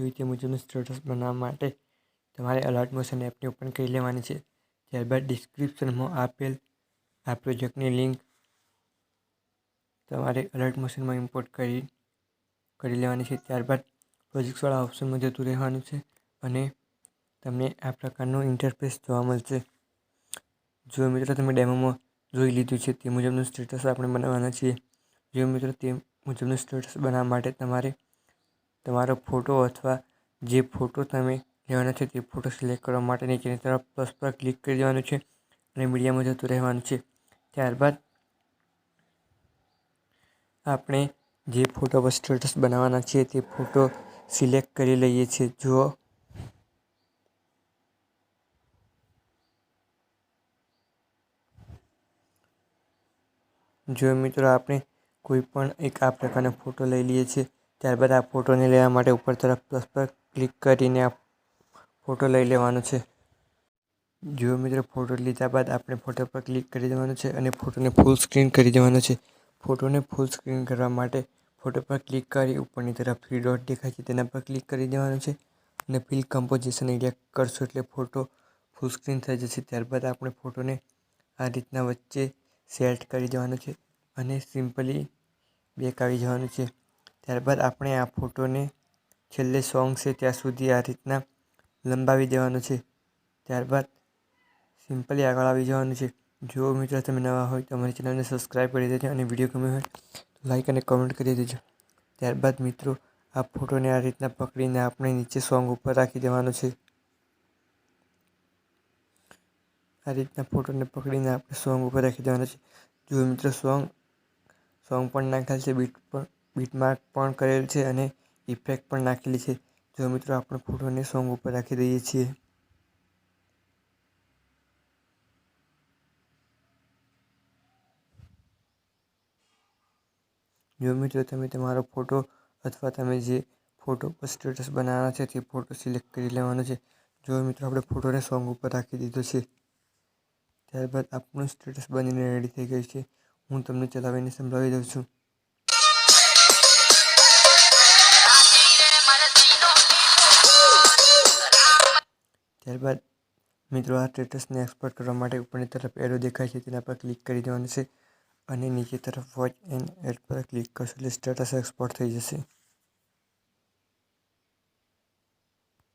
જોઈએ તે મુજબનું સ્ટેટસ બનાવવા માટે તમારે અલર્ટ મોશન એપને ઓપન કરી લેવાની છે. ત્યારબાદ ડિસ્ક્રિપ્શનમાં આપેલ આ પ્રોજેક્ટની લિંક તમારે અલર્ટ મોશનમાં ઇમ્પોર્ટ કરી લેવાની છે. ત્યારબાદ પ્રોજેક્ટ્સવાળા ઓપ્શનમાં જતું રહેવાનું છે અને તમને આ પ્રકારનું ઇન્ટરફેસ જોવા મળશે. જો મિત્રો તમે ડેમોમાં જોઈ લીધું છે તે મુજબનું સ્ટેટસ આપણે બનાવવાના છીએ. જો મિત્રો તે મુજબનું સ્ટેટસ બનાવવા માટે તમારે તમારો ફોટો અથવા જે ફોટો તમે લેવાનો છે તે ફોટો સિલેક્ટ કરવા માટે નીચેની તરફ પ્લસ પર ક્લિક કરી દેવાનું છે અને મીડિયામાં જતું રહેવાનું છે. ત્યારબાદ આપણે જે ફોટો પર સ્ટેટસ બનાવવાના છીએ તે ફોટો સિલેક્ટ કરી લઈએ છીએ. જો મિત્રો આપણે કોઈ પણ એક આ પ્રકારનો ફોટો લઈ લઈએ છીએ. ત્યારબાદ આ ફોટોને લેવા માટે ઉપર તરફ પ્લસ પર ક્લિક કરીને આ ફોટો લઈ લેવાનો છે. જો મિત્રો ફોટો લીધા બાદ આપણે ફોટો પર ક્લિક કરી દેવાનું છે અને ફોટોને ફૂલ સ્ક્રીન કરી દેવાનો છે. ફોટોને ફૂલ સ્ક્રીન કરવા માટે ફોટો પર ક્લિક કરી ઉપરની તરફ થ્રી ડોટ દેખાય છે તેના પર ક્લિક કરી દેવાનું છે અને ફિલ કમ્પોઝિશન એરિયા કરશો એટલે ફોટો ફૂલ સ્ક્રીન થઈ જશે. ત્યારબાદ આપણે ફોટોને આ રીતના વચ્ચે સેટ કરી દેવાનું છે અને સિમ્પલી બેક આવી જવાનું છે. ત્યારબાદ આપણે આ ફોટોને છેલ્લે સોંગ છે ત્યાં સુધી આ રીતના લંબાવી દેવાનું છે. ત્યારબાદ સિમ્પલી આગળ આવી જવાનું છે. જો મિત્રો તમે નવા હોય તો અમારી ચેનલને સબસ્ક્રાઈબ કરી દેજો અને વિડીયો ગમ્યો હોય તો લાઈક અને કમેન્ટ કરી દેજો. ત્યારબાદ મિત્રો આ ફોટોને આ રીતના પકડીને આપણે નીચે સોંગ ઉપર રાખી દેવાનો છે. આ રીતના ફોટોને પકડીને આપણે સોંગ ઉપર રાખી દેવાનો છે. જો મિત્રો સોંગ પણ નાખેલ છે, બીટમાર્ક પણ કરેલ છે અને ઇફેક્ટ પણ નાખેલી છે. જો મિત્રો આપણે ફોટોને સોંગ ઉપર રાખી દઈએ છીએ. જો મિત્રો તમે તમારો ફોટો અથવા તમે જે ફોટો પર સ્ટેટસ બનાવવાના છે તે ફોટો સિલેક્ટ કરી લેવાનો છે. જો મિત્રો આપણે ફોટોને સોંગ ઉપર રાખી દીધો છે. ત્યારબાદ આપણું સ્ટેટસ બનીને રેડી થઈ ગયું છે. હું તમને ચલાવીને સંભળાવી દઉં છું. ત્યારબાદ મિત્રો આ સ્ટેટસને એક્સપોર્ટ કરવા માટે ઉપરની તરફ એરો દેખાય છે તેના પર ક્લિક કરી દેવાનું છે અને નીચે તરફ વોચ એન્ડ એડ પર ક્લિક કરશો એટલે સ્ટેટસ એક્સપોર્ટ થઈ જશે.